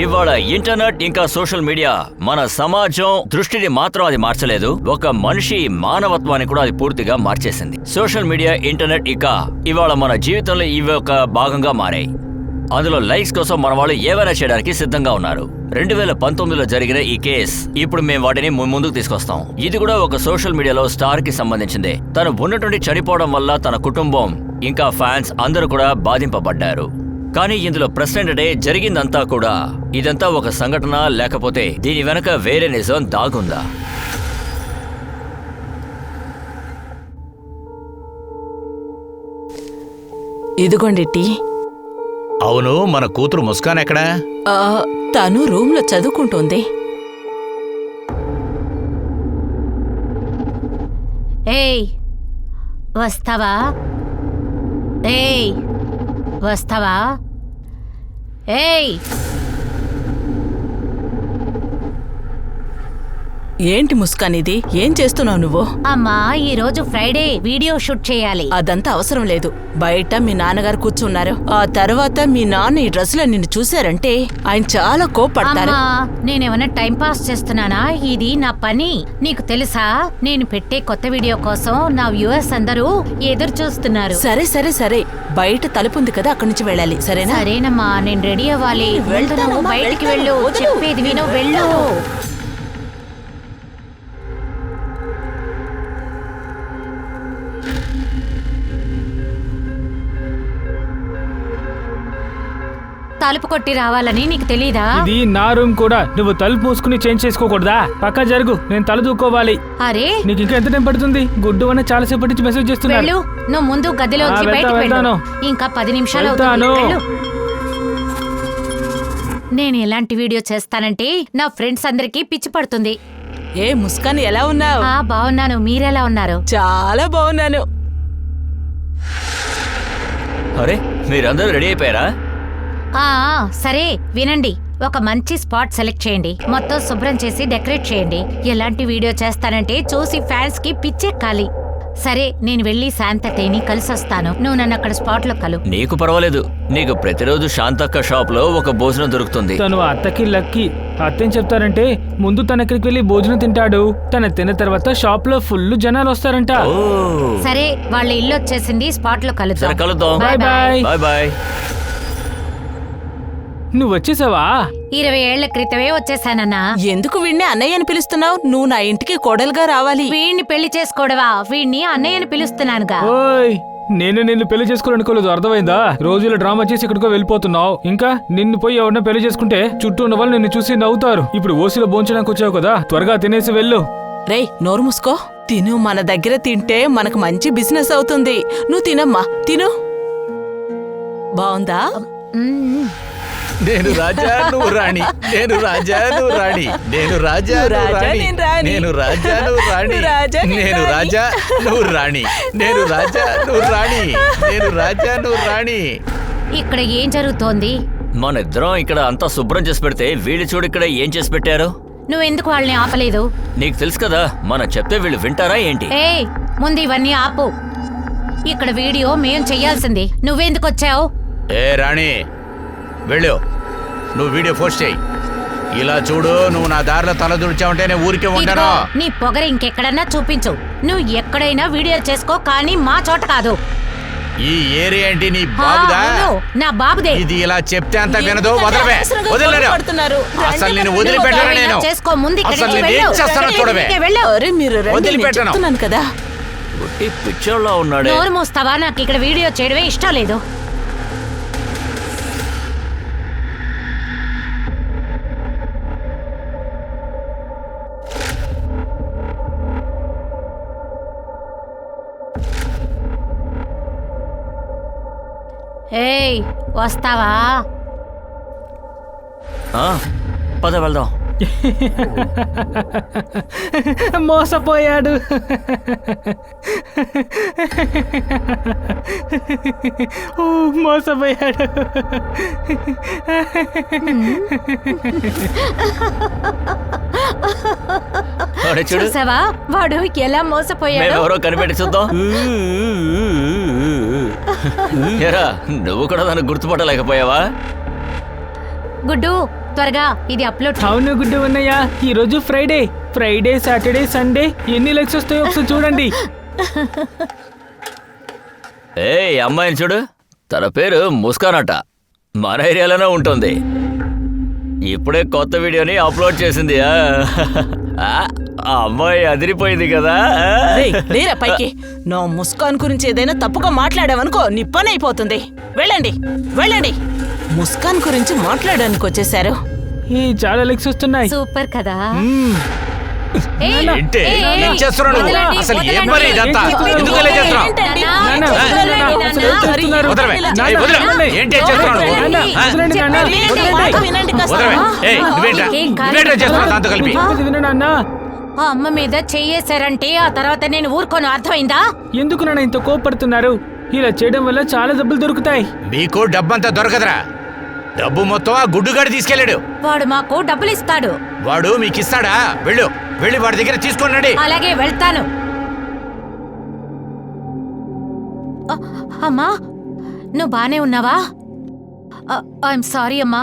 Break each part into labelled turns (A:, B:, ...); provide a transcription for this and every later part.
A: ఇవాళ ఇంటర్నెట్ ఇంకా social media మన సమాజం దృష్టిని మాత్రం అది మార్చలేదు, ఒక మనిషి మానవత్వాన్ని కూడా అది పూర్తిగా మార్చేసింది. సోషల్ మీడియా, ఇంటర్నెట్ ఇవాళ మన జీవితంలో ఇవి ఒక భాగంగా మారాయి. అందులో లైక్స్ కోసం మన వాళ్ళు ఏవైనా చేయడానికి సిద్ధంగా ఉన్నారు. 2019లో జరిగిన ఈ కేస్ ఇప్పుడు మేము వాటిని ముందుకు తీసుకొస్తాం. ఇది కూడా ఒక సోషల్ మీడియాలో స్టార్ కి సంబంధించిందే. తను ఉన్నటువంటి చనిపోవడం వల్ల తన కుటుంబం ఇంకా ఫ్యాన్స్ అందరూ కూడా బాధింపబడ్డారు. కానీ ఇందులో ప్రశ్న ఏంటంటే, జరిగిందంతా కూడా ఇదంతా ఒక సంఘటన లేకపోతే దీని వెనక వేరే నిజం దాగుందా?
B: ఇదిగోండి టీ.
C: అవును, మన కూతురు ముస్కాన్ ఎక్కడా?
B: తను రూమ్ లో చదువుకుంటోంది.
D: ఏయ్ వస్తావా? ఏయ్ వస్తావా? ఏయ్
B: ఏంటి ముస్కాన్ ఇది? ఏం చేస్తున్నావు నువ్వు?
D: అమ్మా, ఈ రోజు ఫ్రైడే, వీడియో షూట్ చేయాలి.
B: అదంతా అవసరం లేదు. బయట మీ నాన్నగారు కూర్చున్నారు. ఆ తర్వాత మీ నాన్న ఈ డ్రెస్సులో నిన్ను చూశారంటే ఆయన చాలా కోపడతారు.
D: అమ్మా, నేనేమన్నా టైం పాస్ చేస్తున్నానా? ఇది నా పని. నీకు తెలుసా, నేను పెట్టే కొత్త వీడియో కోసం నా వ్యూవర్స్ అందరూ ఎదురు చూస్తున్నారు.
B: సరే సరే సరే, బయట తలుపుంది కదా, అక్కడి నుంచి వెళ్ళాలి. సరేనా?
D: సరేనమ్మా, నేను రెడీ అవ్వాలి. వెళ్తున్నాను, బయటికి వెళ్ళు. చెప్పేది విను, వెళ్ళు. తలుపు కొట్టి రావాలని నీకు తెలీదా?
E: ఇది నా రూమ్ కూడా. నువ్వు తలుపు మూసుకుని చేంజ్ చేసుకోకూడదా? పక్క జరుగు, నేను తల దూకోవాలి.
D: అరే,
E: నీకు ఇంకా ఎంత టైం పడుతుంది? గుడ్డు అని చాలా సేపటి నుంచి మెసేజ్ చేస్తున్నాడు.
D: వెళ్ళు, నువ్వు ముందు గదిలోంచి బయటికి వెళ్ళు. ఇంకా 10 నిమిషాలు అవుతుంది. వెళ్ళు. నేను ఎలాంటి వీడియో చేస్తానంటే నా ఫ్రెండ్స్ అందరికీ పిచ్చి పడుతుంది.
B: ఏ ముస్కాన్, ఎలా ఉన్నావు?
D: బాగున్నాను, మీరెలా ఉన్నారు?
B: చాలా బాగున్నాను.
A: అరే, మీరందరూ రెడీ అయిపోయారా?
D: సరే వినండి, ఒక మంచి స్పాట్ సెలెక్ట్ చేయండి. మొత్తం శుభ్రం చేసి డెకరేట్ చేయండి. ఎలాంటి వీడియో చేస్తానంటే చూసి ఫ్యాన్స్ కి పిచ్చెక్కాలి. సరే, నేను వెళ్ళి శాంతతేని కలిసొస్తాను. నువ్వు నన్ను అక్కడ స్పాట్ లో కలు.
A: నీకు పర్వాలేదు, నీకు ప్రతిరోజు శాంతక్క షాప్ లో ఒక భోజనం దొరుకుతుంది.
E: తను అత్తకి లక్కీ. అత్తేం చెప్తారంటే, ముందు తన ఎక్కడికి వెళ్ళి భోజనం తింటాడు, తన తిన్న తర్వాత షాప్ లో ఫుల్ జనాలు వస్తారంట.
D: సరే, వాళ్ళ ఇల్లు వచ్చేసింది, స్పాట్ లో కలుద్దాం.
E: Bye bye.
A: Bye bye.
E: నువ్వు వచ్చేసావా?
D: 20 ఏళ్ల క్రితమే వచ్చేసానన్నా.
B: ఎందుకు వీడిని అన్నయ్య అని పిలుస్తున్నావు? నువ్వు నా ఇంటికి కోడలుగా రావాలి.
D: వీడిని పెళ్లి చేసుకోవడవా? వీడిని అన్నయ్యని పిలుస్తున్నానుగా.
E: ఓయ్, నేను నిన్ను పెళ్లి చేసుకోవాలనుకోలేదు, అర్థమైందా? రోజుల డ్రామా చేసి ఎక్కడికో వెళ్ళిపోతున్నావు. ఇంకా నిన్ను పోయి ఎవరిన పెళ్లి చేసుకుంటే చుట్టూ ఉన్న వాళ్ళు నిన్ను చూసి నవ్వుతారు. ఇప్పుడు ఓసిలో భోంచడానికి వచ్చావు కదా, త్వరగా తినేసి వెళ్ళు.
B: రేయ్, నోరు మూసుకో. తిను. మన దగ్గర తింటే మనకు మంచి బిజినెస్ అవుతుంది. నువ్వు తినమ్మా, తిను. బాగుందా?
C: నేను రాజా, నువ్వు రాణి. నేను రాజా, నువ్వు రాణి. నేను రాజా, నువ్వు రాణి. నేను రాజా, నువ్వు రాణి. నేను రాజా, నువ్వు రాణి. నేను రాజా, నువ్వు రాణి. నేను రాజా, నువ్వు రాణి.
D: ఇక్కడ ఏం జరుగుతోంది?
A: మన ఇద్దరం ఇక్కడ అంతా శుభ్రం చేసి పెడితే వీళ్ళు చూడు ఇక్కడ ఏం చేసి పెట్టారు.
D: నువ్వెందుకు వాళ్ళని ఆపలేదు?
A: నీకు తెలుసు కదా, మనం చెప్తే వీళ్ళు వింటారా ఏంటి?
D: ఏయ్, ముందు ఇవన్నీ ఆపు. ఇక్కడ వీడియో మేం చెయ్యాల్సింది. నువ్వెందుకు వచ్చావు?
C: ఏ రాణి, వెళ్ళు. నువ్వు వీడియో పోస్ట్ చేయి. ఇలా చూడు, నువ్వు నా దారిలో తల దుడిచావంటే నేను ఊరికే ఉంటాను.
D: నీ పొగరు ఇంకెక్కడన్నా చూపించు. నువ్వు ఎక్కడైనా వీడియో చేసుకో, కానీ మా చోట కాదు.
C: ఈ ఏరియా ఏంటి నీ బాబుదా?
D: నా బాబుదే.
C: ఇది ఇలా చెప్తే అంత వినదు. వదలవే, వదలలేరు. అసలు నేను వదిలిపెట్టను. నేను
D: చేసుకో, ముందు
C: అసలు నేను ఏం చేస్తానో చూడవే.
B: వదిలిపెట్టాను
C: కదా.
A: పిక్చర్లో ఉన్నాడు.
D: నోరు మూస్తావా? నాకు ఇక్కడ వీడియో చేయడమే ఇష్టం లేదు. ఏయ్, వస్తావా?
A: పద వెళ్దాం.
E: మోసపోయాడు. మోసపోయాడు.
D: చూసావా వాడు ఎలా మోసపోయాడు?
A: ఎవరో కనిపెట్టి చూద్దాం. నువ్వు కూడా దాన్ని గుర్తుపట్టలేకపోయావా?
D: గుడ్డు త్వరగా ఇది అప్లోడ్ చేయి.
E: అవును గుడ్డు అన్నయ్య, ఈ రోజు ఫ్రైడే సాటర్డే సండే ఎన్ని లైక్స్ వస్తాయో ఒకసారి చూడండి.
A: ఏయ్ అమ్మాయిని చూడు, తన పేరు ముస్కాన్ అట, మన ఏరియాలోనే ఉంటుంది. ఇప్పుడే కొత్త వీడియోని అప్లోడ్ చేసింది. ఆ అమ్మాయి అదిరిపోయింది కదా.
B: రేయ్, లేరా పైకి. నా ముస్కాన్ గురించి ఏదైనా తప్పుగా మాట్లాడావనుకో నీ పని అయిపోతుంది. వెళ్ళండి వెళ్ళండి. ముస్కాన్ గురించి మాట్లాడడానికి వచ్చేసారు.
E: చాలా లైక్స్ వస్తున్నాయి.
D: సూపర్ కదా. ఏయ్,
C: ఏంటి?
D: ఏయ్, ఏయ్,
C: ఏం చేస్తున్నావు నువ్వు?
D: వదలండి,
C: అసలు ఏం
D: వదలండి.
C: పని ఇదంతా? ఎందుకు ఇలా చేస్తున్నావు?
B: ఏంటండి?
D: నాన్న,
E: నాన్న, అసలు ఏం చేస్తున్నారు?
C: వదలవే.
B: నాన్న,
C: ఏయ్, వదలవే.
B: నాన్న,
C: ఏంటి చేస్తున్నావు నువ్వు?
E: నాన్న, వదలండి నాన్న,
B: వినండి,
E: వదలండి.
B: మాట వినండి కాస్త.
C: వదలవే. ఏయ్, నువ్వేంటా
D: ఏం కాదు.
C: నువ్వేంటా చేస్తున్నావు దాంతో కలిపి?
E: చెప్పేది వినండి అన్న.
D: ఆ అమ్మ మీద చెయ్యేశారంటే ఆ తర్వాత నేను ఊరుకోను, అర్థమైందా?
E: ఎందుకు నాన్న ఇంత కోపడుతున్నారు? ఇలా చేయడం వల్ల చాలా డబ్బులు దొరుకుతాయి.
C: మీకు డబ్బంతా దొరకదురా. డబ్బు మొత్తం ఆ గుడ్డుగాడి తీసుకెళ్ళాడు.
D: వాడు మాకు డబ్బులు ఇస్తాడు.
C: వాడు మీకు ఇస్తాడా? వెళ్ళి వాడి దగ్గర తీసుకోండి.
D: అలాగే వెళ్తాను. అమ్మా, నువ్వు బానే ఉన్నావా? ఐఎమ్ సారీ అమ్మా,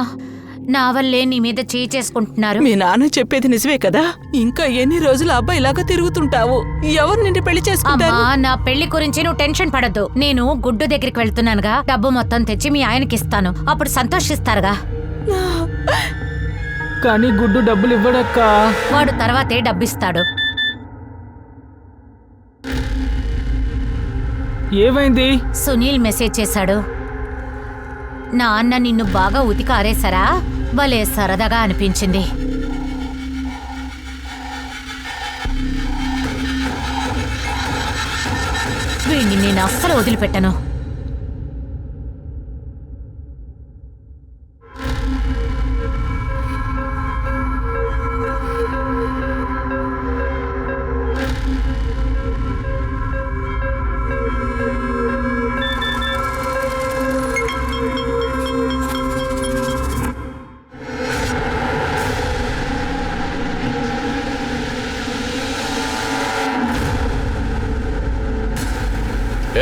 D: నా వల్లే నీ మీద చేయి చేసుకుంటున్నారు.
B: మీ నాన్న చెప్పేది నిజమే కదా? ఇంకా ఎన్ని రోజులు అబ్బాయి లాగా తిరుగుతుంటావు? ఎవరు నిన్ను పెళ్లి చేసుకుంటారు?
D: అమ్మా, నా పెళ్లి గురించి నువ్వు టెన్షన్ పడద్దు. నేను గుడ్డు దగ్గరికి వెళ్తున్నానుగా, డబ్బు మొత్తం తెచ్చి మీ ఆయనకి ఇస్తాను, అప్పుడు సంతోషిస్తారుగా.
E: కానీ గుడ్డు డబ్బులు ఇవ్వడక్క.
D: వాడు తర్వాతే డబ్బిస్తాడు.
E: ఏమైంది?
D: సునీల్ మెసేజ్ చేశాడు. నాన్న నిన్ను బాగా ఉతికారేశారా? భలే సరదాగా అనిపించింది. వీడిని నేను అస్సలు వదిలిపెట్టను.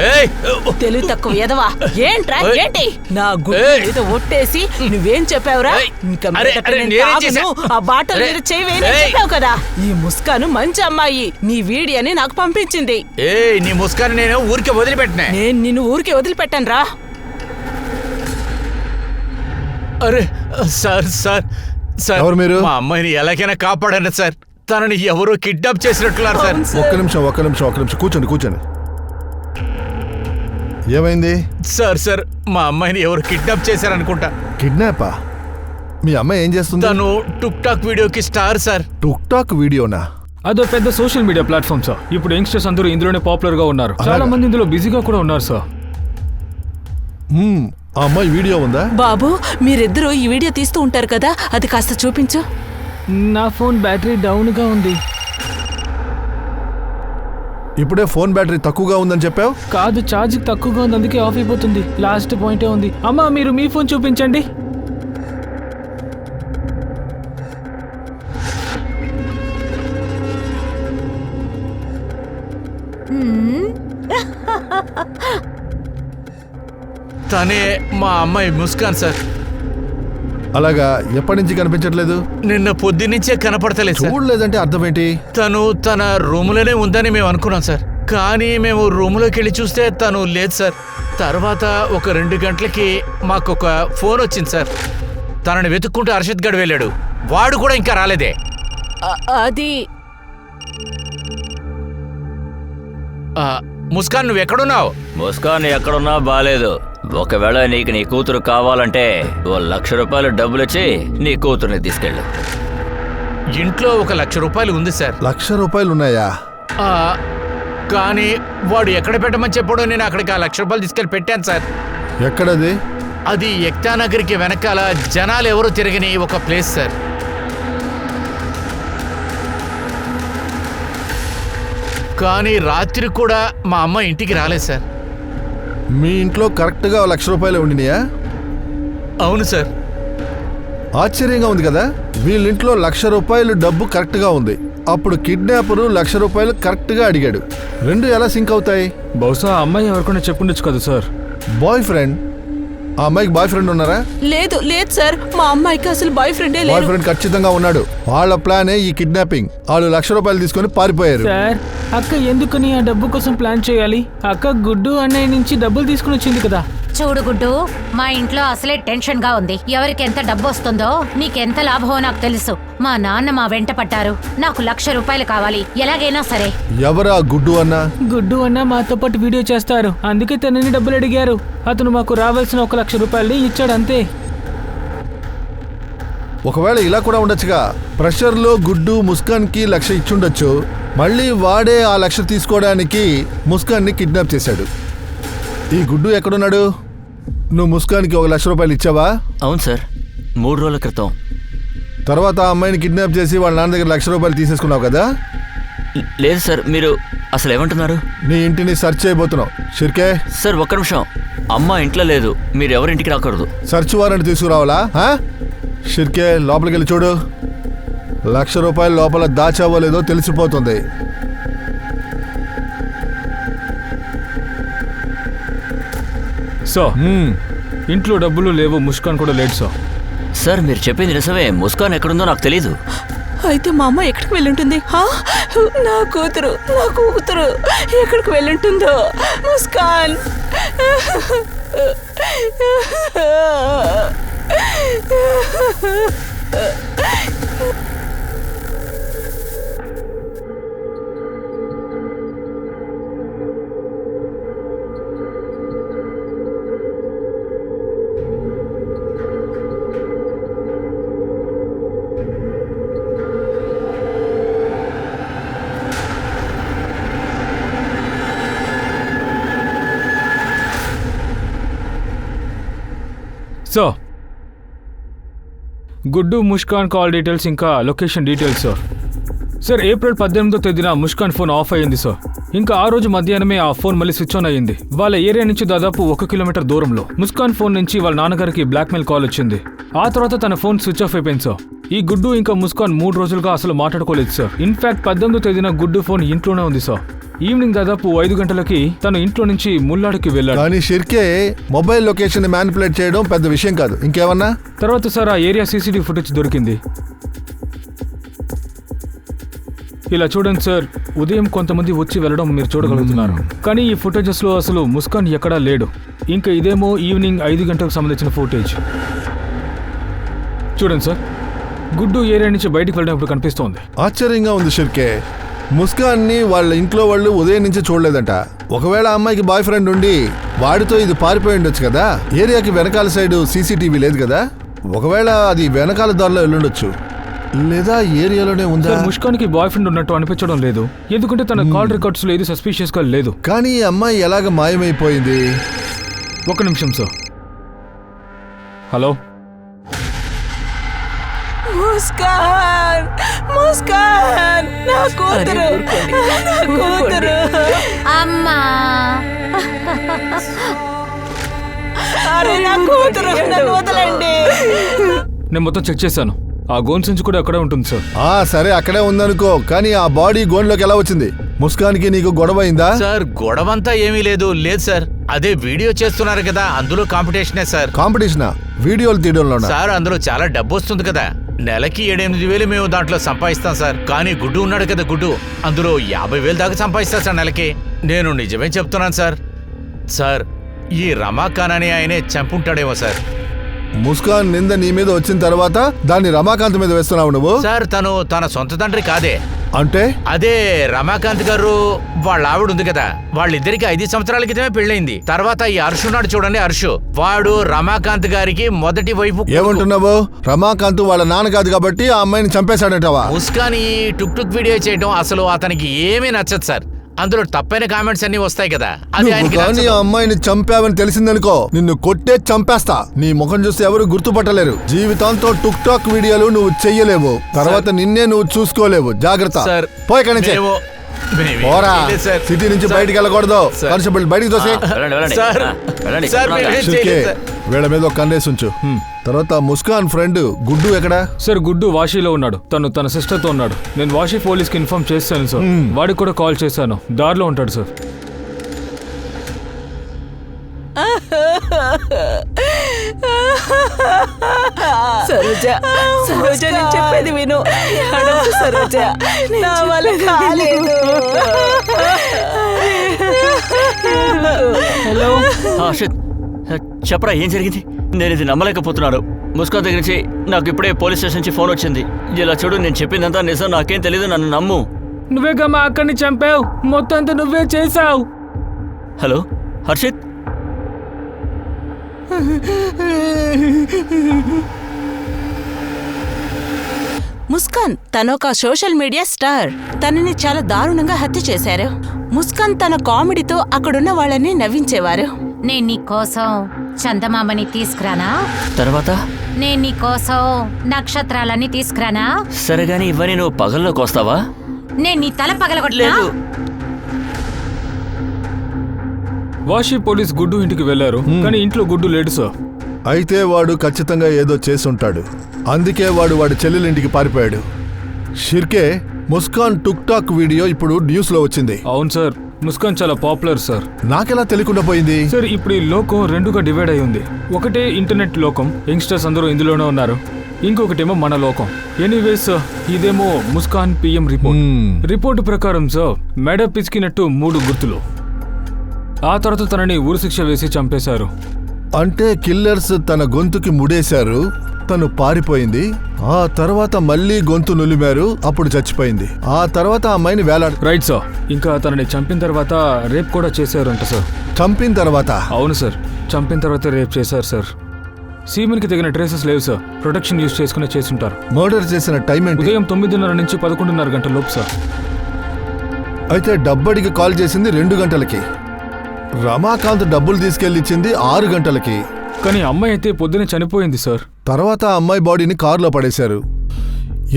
C: ఏయ్,
B: తెలివి తక్కువ ఎదవా. ఏంట్రా
C: ఏయ్.
B: ఏంటి? నా గుడ్డు
C: ఏయ్.
B: మీద ఒట్టేసి నువ్వేం చెప్పావురా?
C: ఏయ్.
B: ఇంకా
C: అరే,
B: మీదట
C: అరే,
B: నేను
C: నేనేం
B: తాగను.
C: చేశా?
B: ఆ బాటల
C: అరే.
B: మీద చేయి వేయని
C: ఏయ్.
B: చెప్పావు కదా. ఈ ముస్కాను మంచి అమ్మాయి, నీ వీడియోని నాకు పంపించింది.
C: ఏయ్, నీ ముస్కాన్ని నేను ఊరికే వదిలిపెట్టినా.
B: నేను నిన్ను ఊరికే వదిలిపెట్టాను రా.
C: అరే సార్ సార్ సార్,
F: ఎవరు మీరు?
C: మా అమ్మాయిని ఎలాగైనా కాపాడండి సార్. తనని ఎవరో కిడ్నాప్ చేసినట్లున్నారు సార్.
F: ఒక్క నిమిషం కూర్చోండి. ఏమైంది?
C: సార్ మా అమ్మాయిని ఎవరు కిడ్నాప్ చేశారనుకుంటా.
F: కిడ్నాపా? మీ అమ్మాయి ఏం చేస్తుంది?
C: తను టుక్ టాక్ వీడియోకి స్టార్ సార్.
F: టుక్ టాక్ వీడియోనా?
E: అదో పెద్ద సోషల్ మీడియా ప్లాట్ఫామ్ సార్. ఇప్పుడు యంగ్స్టర్స్ అందరూ ఇందులోనే పాపులర్ గా ఉన్నారు. చాలా
F: అలాగా?
E: మంది ఇందులో బిజీగా కూడా ఉన్నారు సార్.
F: ఆ అమ్మాయి వీడియో ఉందా?
B: బాబు, మీరిద్దరూ ఈ వీడియో తీస్తూ ఉంటారు కదా, అది కాస్త చూపించు.
E: నా ఫోన్ బ్యాటరీ డౌన్ గా ఉంది.
F: ఇప్పుడే ఫోన్ బ్యాటరీ తక్కువగా ఉందని చెప్పావు.
E: కాదు, ఛార్జింగ్ తక్కువగా ఉంది, అందుకే ఆఫ్ అయిపోతుంది. లాస్ట్ పాయింటే ఉంది. అమ్మా, మీరు మీ ఫోన్ చూపించండి.
C: తనే మా అమ్మాయి ముస్కాన్ సార్.
F: అలాగా? ఎప్పటి నుంచి కనిపించట్లేదు?
C: నిన్న పొద్దున్నుంచే కనపడతలేదు సార్.
F: చూడలేదంటే అర్థం ఏంటి?
C: తను తన రూములోనే ఉందని మేము అనుకున్నాం సార్. కానీ మేము రూములోకి వెళ్ళి చూస్తే తను లేదు సార్. తర్వాత ఒక 2 గంటలకి మాకు ఒక ఫోన్ వచ్చింది సార్. తనని వెతుక్కుంటూ హర్షద్ గడ్ వెళ్ళాడు. వాడు కూడా ఇంకా రాలేదే.
B: అది
C: ముస్కాన్, నువ్వు ఎక్కడున్నావు?
A: ముస్కాన్ ఎక్కడున్నా బాలేదు. ఒకవేళ నీకు నీ కూతురు కావాలంటే ఓ 1,00,000 రూపాయలు డబ్బులిచ్చి నీ కూతుర్ని తీసుకెళ్ళు.
C: ఇంట్లో ఒక 1,00,000 రూపాయలు ఉంది సార్.
F: 1,00,000 రూపాయలు ఉన్నాయా?
C: కానీ వాడు ఎక్కడ పెట్టమని చెప్పాడో నేను అక్కడికి ఆ 1,00,000 రూపాయలు తీసుకెళ్ళి పెట్టాను సార్.
F: ఎక్కడది?
C: అది ఎక్తానగర్కి వెనకాల జనాలు ఎవరు తిరగని ఒక ప్లేస్ సార్. కానీ రాత్రి కూడా మా అమ్మ ఇంటికి రాలేదు సార్.
F: మీ ఇంట్లో కరెక్ట్గా 1,00,000 రూపాయలు ఉండినాయా?
C: అవును సార్.
F: ఆశ్చర్యంగా ఉంది కదా. వీళ్ళింట్లో 1,00,000 రూపాయలు డబ్బు కరెక్ట్గా ఉంది. అప్పుడు కిడ్నాపరు 1,00,000 రూపాయలు కరెక్ట్గా అడిగాడు. రెండు ఎలా సింక్ అవుతాయి?
E: బహుశా అమ్మాయి ఎవరికైనా చెప్పుండొచ్చు కదా సార్.
F: బాయ్ ఫ్రెండ్ ఆ అమ్మాయికి బాయ్ ఫ్రెండ్ ఉన్నారా?
B: లేదు లేదు సార్, మా అమ్మాయికి అసలు బాయ్ ఫ్రెండే
F: బాయ్
B: లేరు.
F: ఫ్రెండ్ ఖచ్చితంగా ఉన్నాడు. వాళ్ళ ప్లానే ఈ కిడ్నాపింగ్. వాళ్ళు ₹1,00,000 తీసుకొని పారిపోయారు.
E: సార్ అక్క ఎందుకని ఆ డబ్బు కోసం ప్లాన్ చేయాలి? అక్క గుడ్డు అన్నయ్య నుంచి డబ్బులు తీసుకుని వచ్చింది కదా.
D: చూడు గుడ్డు, మా ఇంట్లో అసలే టెన్షన్ గా ఉంది. ఎవరికి ఎంత డబ్బు వస్తుందో నీకెంత లాభమో నాకు తెలుసు. మా నాన్న మా వెంట పడ్డారు. నాకు ₹1,00,000 కావాలి, ఎలాగైనా సరే.
F: ఎవరా గుడ్డు అన్న?
E: గుడ్డు అన్న మాతో పాటు వీడియో చేస్తారు, అందుకే తనని డబ్బులు అడిగారు. అతను మాకు రావాల్సిన ₹1,00,000 ఇచ్చాడు అంతే.
F: ఒకవేళ ఇలా కూడా ఉండొచ్చుగా. ప్రెషర్లో గుడ్డు ముస్కాన్కి 1,00,000 ఇచ్చుండొచ్చు. మళ్ళీ వాడే ఆ 1,00,000 తీసుకోవడానికి ముస్కాన్ని కిడ్నాప్ చేశాడు. ఈ గుడ్డు ఎక్కడున్నాడు? నువ్వు ముస్కాన్కి ₹1,00,000 ఇచ్చావా?
A: అవును సార్, 3 రోజుల క్రితం.
F: తర్వాత ఆ అమ్మాయిని కిడ్నాప్ చేసి వాళ్ళ నాన్న దగ్గర ₹1,00,000 తీసేసుకున్నావు కదా?
A: లేదు సార్, మీరు అసలు ఏమంటున్నారు?
F: నీ ఇంటిని సెర్చ్ చేయబోతున్నావు. షిర్కే,
A: సార్ ఒక్క నిమిషం, అమ్మ ఇంట్లో లేదు, మీరు ఎవరింటికి రాకూడదు.
F: Search warrant తీసుకురావాలా? షిర్కే, లోపలికి వెళ్ళి చూడు. ₹1,00,000 లోపల దాచావో లేదో తెలిసిపోతుంది.
E: సో ఇంట్లో డబ్బులు లేవు, ముస్కాన్ కూడా లేడు. సో
A: సార్ మీరు చెప్పింది నిజమే, ముస్కాన్ ఎక్కడుందో నాకు తెలీదు.
B: అయితే మా అమ్మ ఎక్కడికి వెళ్ళుంటుంది? నా కూతురు ఎక్కడికి వెళ్ళుంటుందో? ముస్కాన్.
E: సో గుడ్డు ముస్కాన్ కాల్ డీటెయిల్స్ ఇంకా లొకేషన్ డీటెయిల్స్. సార్ ఏప్రిల్ 18వ తేదీన ముస్కాన్ ఫోన్ ఆఫ్ అయ్యింది సార్. ఇంకా ఆ రోజు మధ్యాహ్నమే ఆ ఫోన్ మళ్ళీ స్విచ్ ఆన్ అయ్యింది. వాళ్ళ ఏరియా నుంచి దాదాపు 1 కిలోమీటర్ దూరంలో. ముస్కాన్ ఫోన్ నుంచి వాళ్ళ నాన్నగారికి బ్లాక్మెయిల్ కాల్ వచ్చింది. ఆ తర్వాత తన ఫోన్ స్విచ్ ఆఫ్ అయిపోయింది సార్. ఈ గుడ్డు ఇంకా ముస్కాన్ 3 రోజులుగా అసలు మాట్లాడుకోలేదు సార్. ఇన్ఫాక్ట్ 18వ తేదీన గుడ్డు ఫోన్ ఇంట్లోనే ఉంది సార్. ఈవినింగ్ దాదాపు 5 గంటలకి తను ఇంట్లో నుంచి ముల్లాడికి వెళ్ళాడు.
F: కానీ షిర్కే, మొబైల్ లొకేషన్ మ్యానిపులేట్ చేయడం పెద్ద విషయం కాదు. ఇంకేమన్నా?
E: తర్వాత సార్ ఆ ఏరియా సీసీటీవీ ఫుటేజ్ దొరికింది. ఇలా చూడండి సార్, ఉదయం కొంతమంది వచ్చి వెళ్ళడం మీరు చూడగలుగుతున్నారు. కానీ ఈ ఫుటేజెస్ లో అసలు ముస్కాన్ ఎక్కడా లేడు. ఇంకా ఇదేమో ఈవినింగ్ 5 గంటలకు సంబంధించిన ఫుటేజ్. చూడండి సార్, గుడ్డు ఏరియా నుంచి బయటికి వెళ్ళడం ఇప్పుడు కనిపిస్తోంది.
F: ఆశ్చర్యంగా ఉంది షిర్కే. ముస్కాన్ని వాళ్ళ ఇంట్లో వాళ్ళు ఉదయం నుంచి చూడలేదంట. ఒకవేళ అమ్మాయికి బాయ్ ఫ్రెండ్ ఉండి వాడితో ఇది పారిపోయి ఉండొచ్చు కదా. ఏరియాకి వెనకాల సైడ్ సీసీటీవీ లేదు కదా. ఒకవేళ అది వెనకాల దారిలో వెళ్ళుండొచ్చు, లేదా ఏరియాలోనే ఉందా?
E: ముస్కాన్కి బాయ్ ఫ్రెండ్ ఉన్నట్టు అనిపించడం లేదు, ఎందుకంటే తన కాల్ రికార్డ్స్ లో ఏది సస్పీషియస్ గా లేదు.
F: కానీ ఈ అమ్మాయి ఎలాగ మాయమైపోయింది?
E: 1 నిమిషం సార్. హలో
B: ముస్కాన్, నా కూతురు.
D: అమ్మా
B: అరే నా కూతురు, నన్ను వదలండి.
E: నేను మొత్తం చెక్ చేశాను. ఆ గోన్ సంచి కూడా అక్కడే ఉంటుంది సార్.
F: సరే అక్కడే ఉందనుకో, కానీ ఆ బాడీ గోన్లోకి ఎలా వచ్చింది? ముస్కాన్కి నీకు గొడవ అయిందా?
C: సార్ గొడవంతా ఏమీ లేదు సార్. అదే వీడియో చేస్తున్నారు కదా, అందులో కాంపిటీషనే సార్.
F: కాంపిటీషనా? వీడియోలు తీయడంలో?
C: సార్ అందులో చాలా డబ్బు వస్తుంది కదా. నెలకి 7-8 వేలు మేము దాంట్లో సంపాదిస్తాం సార్. కానీ గుడ్డు ఉన్నాడు కదా, గుడ్డు అందులో 50,000 దాకా సంపాదిస్తా సార్ నెలకి. నేను నిజమే చెప్తున్నాను సార్. సార్ ఈ రమాకాంత్ అనే ఆయనే చంపుంటాడేమో సార్.
F: ముస్కాన్ నింద నీ మీద వచ్చిన తర్వాత దాన్ని రమాకాంత్ మీద వేస్తున్నావు నువ్వు?
C: సార్ తను తన సొంత తండ్రి కాదే.
F: అంటే?
C: అదే రమాకాంత్ గారు వాళ్ళ ఆవిడ ఉంది కదా, వాళ్ళిద్దరికి 5 సంవత్సరాల క్రితమే పెళ్ళైంది. తర్వాత ఈ హర్షున్నాడు చూడండి, హర్షు వాడు రమాకాంత్ గారికి మొదటి వైపు.
F: ఏమంటున్నావు? రమాకాంత్ వాళ్ళ నాన్న కాదు కాబట్టి ఆ అమ్మాయిని చంపేశాడంటావా?
C: ముస్కాన్ ఈ టుక్ వీడియో చేయడం అసలు అతనికి ఏమీ నచ్చదు సార్. అందులో తప్పైన కామెంట్స్ అన్ని వస్తాయి కదా, అది ఆయనకి
F: కానీ ఆ అమ్మాయిని చంపావని తెలిసిందనుకో, నిన్ను కొట్టే చంపేస్తా. నీ ముఖం చూస్తే ఎవరు గుర్తుపట్టలేరు. జీవితాంతో టుక్ టాక్ వీడియోలు నువ్వు చెయ్యలేవు. తర్వాత నిన్నే నువ్వు చూసుకోలేవు. జాగ్రత్త. పోయి కనుక పోరా, సిటీ నుంచి బయటికి వెళ్ళకూడదు. కానిస్టేబుల్ బయటికి తోసి. వీళ్ళ మీద ఒక కన్నేసి ఉంచు. తర్వాత ముస్కాన్ ఫ్రెండ్ గుడ్డు ఎక్కడా?
E: సార్ గుడ్డు వాషీలో ఉన్నాడు. తను తన సిస్టర్ తో ఉన్నాడు. నేను వాషీ పోలీస్ కి ఇన్ఫార్మ్ చేశాను సార్. వాడికి కూడా కాల్ చేశాను. దారిలో ఉంటాడు సార్.
B: సరోజ, సరోజ నేను చెప్పేది విను. అడగదు సరోజ, నా వల్ల కాలేదు.
E: హలో
A: హర్షిత్, చెప్పరా ఏం జరిగింది? నేను ఇది నమ్మలేకపోతున్నాను. ముస్కాన్ దగ్గర నుంచి నాకు ఇప్పుడే పోలీస్ స్టేషన్ నుంచి ఫోన్ వచ్చింది. ఇలా చూడు, నేను చెప్పిందంతా నిజం, నాకేం తెలీదు, నన్ను నమ్ము.
E: నువ్వేగా మా అక్కడిని చంపావు, మొత్తం అంతా నువ్వే చేసావు.
A: హలో హర్షిత్,
B: ముస్కాన్ తనొక సోషల్ మీడియా స్టార్. తనని చాలా దారుణంగా హత్య చేశారు. ముస్కాన్ తన కామెడీతో అక్కడున్న వాళ్ళని నవ్వించేవారు.
D: నేను నీ కోసం చందమామని తీసుకురానా?
A: తర్వాత
D: నేను నీ కోసం నక్షత్రాలని తీసుకురానా?
A: సరే గాని ఇవన్నీ నువ్వు పగల్లోకి వస్తావా?
D: నేను నీ తల పగలగొట్టలేదు.
A: లేదు.
E: వాషి పోలీస్ గుడ్డు ఇంటికి వెళ్లారు, కానీ ఇంట్లో గుడ్డు లేడు సార్.
F: అయితే వాడు ఖచ్చితంగా ఏదో చేసుంటాడు. అందుకే వాడి చెల్లెలింటికి పారిపోయాడు. షిర్కే, ముస్కాన్ టుక్ టాక్ వీడియో ఇప్పుడు న్యూస్ లో వచ్చింది.
E: అవును సార్, ముస్కాన్ చాలా పాపులర్ సార్.
F: నాకెలా తెలియకుండా పోయింది?
E: సార్ ఇప్పుడు ఈ లోకం రెండుగా డివైడ్ అయి ఉంది. ఒకటే ఇంటర్నెట్ లోకం, యంగ్స్టర్స్ అందరూ ఇందులోనే ఉన్నారు. ఇంకొకటేమో మన లోకం. ఎనీవేస్, ఇదేమో ముస్కాన్ పిఎం రిపోర్ట్. రిపోర్ట్ ప్రకారం సార్, మెడ పిసికినట్టు 3 గుర్తులు. ఆ తర్వాత తనని ఉరిశిక్ష వేసి చంపేశారు.
F: అంటే కిల్లర్స్ తన గొంతుకి ముడేశారు, తను పారిపోయింది. ఆ తర్వాత మళ్ళీ గొంతు నులిమారు, అప్పుడు చచ్చిపోయింది. ఆ తర్వాత ఆ అమ్మాయిని
E: రైట్ సార్. ఇంకా తనని చంపిన తర్వాత రేప్ కూడా చేశారంట సార్.
F: చంపిన తర్వాత?
E: అవును సార్, చంపిన తర్వాత రేప్ చేశారు సార్. సీమెన్కి తగిన ట్రేసెస్ లేవు సార్. ప్రొటెక్షన్ యూజ్ చేసుకునే చేసుంటారు.
F: మర్డర్ చేసిన టైం ఏంటి?
E: ఉదయం 9:30 నుంచి 11:30 గంటల లోపు సార్.
F: అయితే డబ్బడికి కాల్ చేసింది 2 గంటలకి. రమాకాంత్ డబ్బులు తీసుకెళ్లి ఇచ్చింది 6 గంటలకి.
E: కానీ అమ్మాయి అయితే పొద్దునే చనిపోయింది సార్.
F: తర్వాత ఆ అమ్మాయి బాడీని కారులో పడేశారు.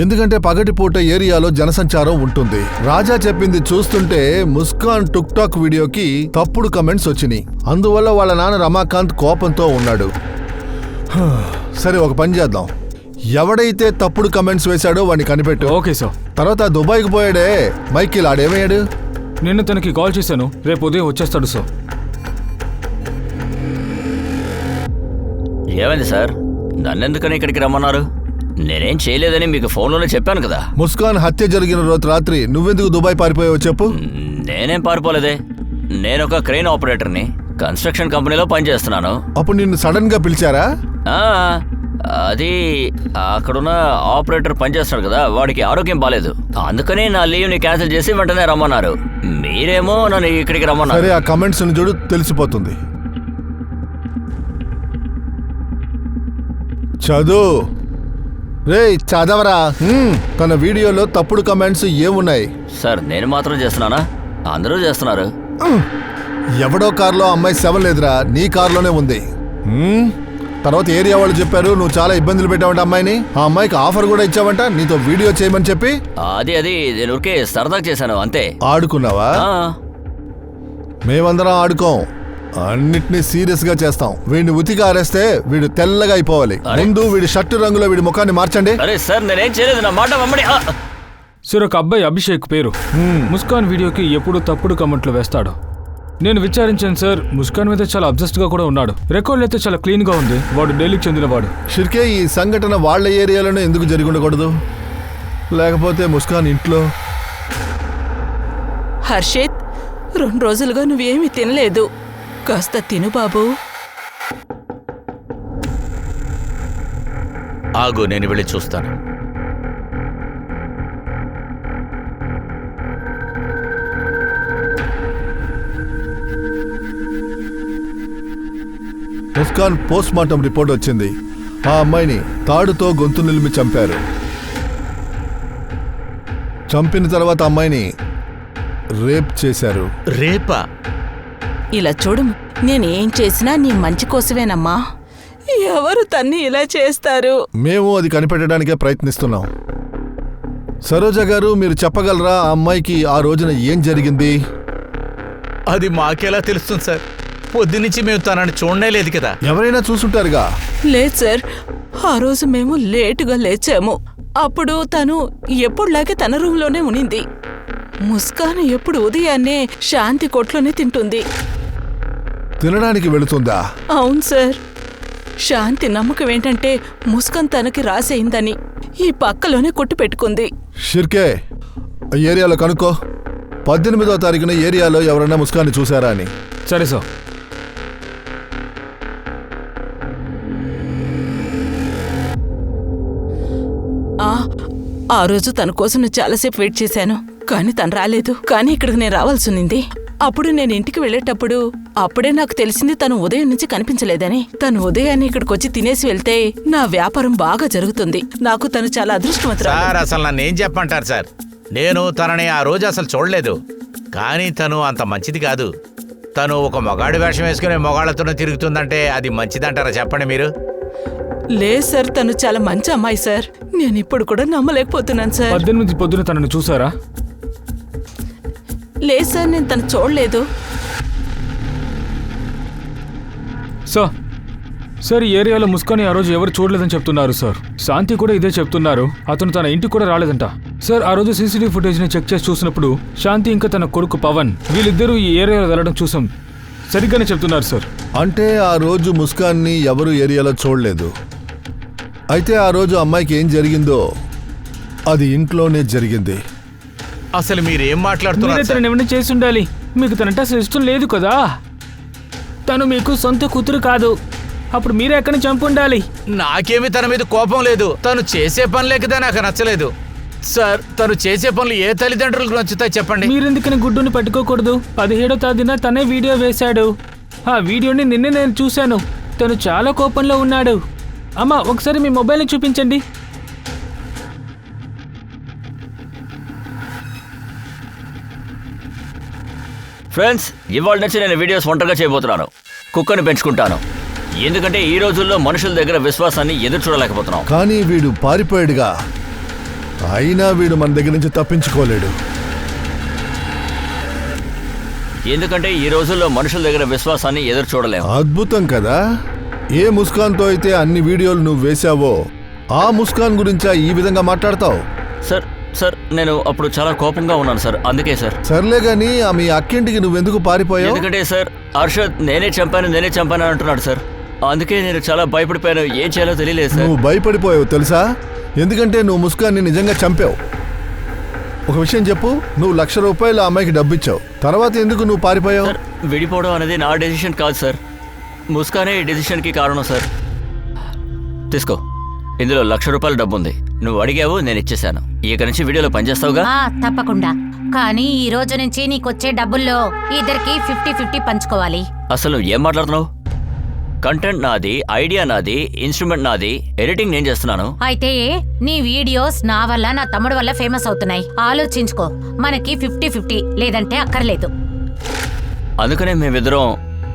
F: ఎందుకంటే పగటిపూట ఏరియాలో జనసంచారం ఉంటుంది. రాజా చెప్పింది చూస్తుంటే ముస్కాన్ టుక్ టాక్ వీడియోకి తప్పుడు కమెంట్స్ వచ్చినాయి. అందువల్ల వాళ్ళ నాన్న రమాకాంత్ కోపంతో ఉన్నాడు. సరే, ఒక పని చేద్దాం. ఎవడైతే తప్పుడు కమెంట్స్ వేశాడో వాడిని కనిపెట్టు.
E: Okay sir.
F: తర్వాత దుబాయ్కి పోయాడే మైకిల్, ఆడేమయ్యాడు?
E: నిన్న తనకి కాల్ చేశాను, రేపు ఉదయం వచ్చేస్తాడు సార్.
A: ఏమైంది సార్? నన్నెందుకని ఇక్కడికి రమ్మన్నారు? నేనేం చేయలేదని మీకు ఫోన్లోనే చెప్పాను కదా.
F: ముస్కాన్ హత్య జరిగిన రోజు రాత్రి నువ్వెందుకు దుబాయ్ పారిపోయావో చెప్పు.
A: నేనేం పారిపోలేదే. నేను ఒక క్రెయిన్ ఆపరేటర్ని, కన్స్ట్రక్షన్ కంపెనీలో పనిచేస్తున్నాను.
F: అప్పుడు నిన్ను సడన్ గా పిలిచారా?
A: అది అక్కడున్న ఆపరేటర్ పనిచేస్తాడు కదా, వాడికి ఆరోగ్యం బాలేదు. అందుకని నా లీవ్ని క్యాన్సిల్ చేసి వెంటనే రమ్మన్నారు. మీరేమో నన్ను ఇక్కడికి రమ్మన్నారు.
F: సరే, ఆ కమెంట్స్ చూడు, తెలిసిపోతుంది. చదువు రే, చదవరా. తన వీడియోలో తప్పుడు కమెంట్స్ ఏమున్నాయి?
A: సార్, నేను మాత్రం చేస్తున్నానా? అందరూ చేస్తున్నారు.
F: ఎవడో కారులో అమ్మాయి శవం లేదురా, నీ కారులోనే ఉంది. తర్వాత ఏరియా వాళ్ళు చెప్పారు నువ్వు చాలా ఇబ్బందులు పెట్టావంట అమ్మాయిని. ఆ అమ్మాయికి ఆఫర్ కూడా ఇచ్చావంట నీతో వీడియో చేయమని చెప్పి.
A: అది నేను ఊరికే సరదాగా చేశాను అంతే.
F: ఆడుకున్నావా? మేమందరం ఆడుకోం, అన్నిటినీ సీరియస్ గా చేస్తాం. వీడిని ఉతిగా ఆరేస్తే వీడు తెల్లగా అయిపోవాలి. ముందు వీడి షర్టు రంగులో వీడి ముఖాన్ని మార్చండి.
A: అరే సార్, నేనేం చేయలేదు, నా మాట వమ్మడి.
E: సార్, ఒక అబ్బాయి అభిషేక్ పేరు. ముస్కాన్ వీడియోకి ఎప్పుడు తప్పుడు కమెంట్లు వేస్తాడు. నేను విచారించాను సార్, ముస్కాన్ మీద చాలా అబ్జెస్ట్ గా కూడా ఉన్నాడు. రికార్డులు అయితే చాలా క్లీన్ గా ఉంది. వాడు ఢిల్లీకి చెందినవాడు.
F: షిర్కే, ఈ సంఘటన వాళ్ళ ఏరియాలోనే ఎందుకు జరిగి ఉండకూడదు? లేకపోతే ముస్కాన్ ఇంట్లో?
B: హర్షిత్, 2 రోజులుగా నువ్వేమీ తినలేదు. కాస్త తిను బాబు.
C: ఆగు, నేను వెళ్ళి చూస్తాను.
F: ముస్కాన్ పోస్ట్ మార్టం రిపోర్ట్ వచ్చింది. ఆ అమ్మాయిని తాడుతో గొంతు నిలిమి చంపారు. చంపిన తర్వాత అమ్మాయిని రేప్ చేశారు.
C: రేపా?
B: ఇలా చూడు, నేనేం చేసినా నీ మంచి కోసమేనమ్మా. ఎవరు తన్ని ఇలా చేస్తారు?
F: మేము అది కనిపెట్టడానికే ప్రయత్నిస్తున్నాం. సరోజ గారు, మీరు చెప్పగలరా ఆ అమ్మాయికి ఆ రోజున ఏం జరిగింది?
C: అది మాకెలా తెలుస్తుంది సార్? పొద్దునుంచి మేము తనని చూడనే లేదు కదా.
F: ఎవరైనా చూసుంటారుగా.
B: లేదు సార్, ఆ రోజు మేము లేటుగా లేచాము. అప్పుడు తను ఎప్పుడులాగే తన రూమ్లోనే ఉనింది. ముస్కాన్ ఎప్పుడు ఉదయాన్నే శాంతి కొట్లోనే తింటుంది.
F: తినడానికి వెళుతుందా?
B: అవును సార్. శాంతి నమ్మకం ఏంటంటే ముస్కాన్ తనకి రాసేయిందని ఈ పక్కలోనే కొట్టు పెట్టుకుంది.
F: షిర్కే ఏరియాలో కనుక్కో 18వ తారీఖున ఏరియాలో ఎవరైనా ముస్కాన్ని చూసారా అని.
E: సరే సార్.
B: ఆ రోజు తన కోసం నేను చాలాసేపు వెయిట్ చేశాను, కానీ తను రాలేదు. కానీ ఇక్కడికి నేను రావాల్సి ఉంది. అప్పుడు నేను ఇంటికి వెళ్ళేటప్పుడు అప్పుడే నాకు తెలిసింది తను ఉదయం నుంచి కనిపించలేదని. తను ఉదయాన్నే ఇక్కడికి వచ్చి తినేసి వెళ్తే నా వ్యాపారం బాగా జరుగుతుంది. నాకు తను చాలా అదృష్టవంతురాలు.
C: సార్ అసలు నన్ను ఏం చెప్పంటారు సార్? నేను తనని ఆ రోజు అసలు చూడలేదు, కానీ తను అంత మంచిది కాదు. తను ఒక మొగాడి వేషం వేసుకునే మొగాళ్లతోనే తిరుగుతుందంటే అది మంచిదంటారా చెప్పండి మీరు?
B: లేదు సార్, తను చాలా మంచి అమ్మాయి సార్. నేను ఇప్పుడు కూడా నమ్మలేకపోతున్నాను సార్.
E: 18 పొద్దున తనని చూసారా?
B: లేదు సార్, నేను తను చూడలేదు.
E: సార్ ఈ ఏరియాలో ముస్కాన్ ఆ రోజు ఎవరు చూడలేదని చెప్తున్నారు సార్. శాంతి కూడా ఇదే చెప్తున్నారు. అతను తన ఇంటికి కూడా రాలేదంట సార్. ఆ రోజు సీసీటీవీ ఫుటేజ్ని చెక్ చేసి చూసినప్పుడు శాంతి ఇంకా తన కొడుకు పవన్ వీళ్ళిద్దరూ ఈ ఏరియాలో వెళ్ళడం చూసాం. సరిగ్గానే చెప్తున్నారు సార్.
F: అంటే ఆ రోజు ముస్కాన్ని ఎవరు ఏరియాలో చూడలేదు. అయితే ఆ రోజు అమ్మాయికి ఏం జరిగిందో అది ఇంట్లోనే జరిగింది.
C: అసలు మీరేం మాట్లాడుతున్నారు?
E: తనని ఏమైనా చేసి ఉండాలి. మీకు తనంటే అసలు ఇష్టం లేదు కదా. తను మీకు సొంత కూతురు కాదు. అప్పుడు మీరే ఎక్కడి చంపు ఉండాలి.
C: నాకేమీ తన మీద కోపం లేదు. తను చేసే పనులే కదా నాకు నచ్చలేదు సార్. తను చేసే పనులు ఏ తల్లిదండ్రులకు నచ్చుతాయి చెప్పండి?
E: మీరెందుకని గుడ్డుని పట్టుకోకూడదు? 17వ తేదీన తనే వీడియో వేశాడు. ఆ వీడియోని నిన్నే నేను చూశాను. తను చాలా కోపంలో ఉన్నాడు. అమ్మా ఒకసారి మీ మొబైల్ని చూపించండి.
A: ఫ్రెండ్స్, ఇవాళ నుంచి నేను వీడియోస్ ఒంటరిగా చేయబోతున్నాను. కుక్కని పెంచుకుంటాను. ఎందుకంటే ఈ రోజుల్లో మనుషుల దగ్గర విశ్వాసాన్ని ఎదురు చూడలేకపోతున్నాం.
F: కానీ వీడు పారిపోయాడుగా, అయినా వీడు మన దగ్గర నుంచి తప్పించుకోలేడు.
A: ఎందుకంటే ఈ రోజుల్లో మనుషుల దగ్గర విశ్వాసాన్ని ఎదురు చూడలేము.
F: అద్భుతం కదా. ఏ ముస్కాన్తో అయితే అన్ని వీడియోలు నువ్వు వేశావో ఆ ముస్కాన్ గురించా ఈ విధంగా మాట్లాడతావు?
A: సార్ నేను అప్పుడు చాలా కోపంగా ఉన్నాను సార్, అందుకే సార్.
F: సర్లే గాని మీ అక్కింటికి నువ్వెందుకు పారిపోయావు?
A: ఎందుకంటే సార్ హర్షద్ నేనే చంపాను అంటున్నాడు సార్. అందుకే నేను చాలా భయపడిపోయాను. ఏం చేయాలో తెలియలేదు సార్.
F: నువ్వు భయపడిపోయావు తెలుసా? ఎందుకంటే నువ్వు ముస్కాన్ని నిజంగా చంపావు. ఒక విషయం చెప్పు, నువ్వు ₹1,00,000 ఆ అమ్మాయికి డబ్బిచ్చావు. తర్వాత ఎందుకు నువ్వు పారిపోయావు?
A: సార్ విడిపోవడం అనేది నా డెసిషన్ కాదు సార్. ముస్కానే ఈ డెసిషన్కి కారణం సార్. తీసుకో, ఇందులో ₹1,00,000 డబ్బు ఉంది. నువ్వు అడిగావు, నేను ఇచ్చేశాను. ఇక నుంచి వీడియోలో పనిచేస్తావుగా?
D: తప్పకుండా. కానీ ఈ రోజు నుంచి నీకొచ్చే డబ్బుల్లో ఇద్దరికి 50-50 పంచుకోవాలి.
A: అసలు నువ్వు ఏం మాట్లాడుతున్నావు? కంటెంట్ నాది, ఐడియా నాది, ఇన్స్ట్రుమెంట్ నాది, ఎడిటింగ్ నేను చేస్తున్నాను.
D: అయితే నీ వీడియోస్ నా వల్ల నా తమ్ముడు వల్ల ఫేమస్ అవుతున్నాయి. ఆలోచించుకో, మనకి 50-50 లేదంటే అక్కర్లేదు.
A: అందుకనే మేమిద్దరం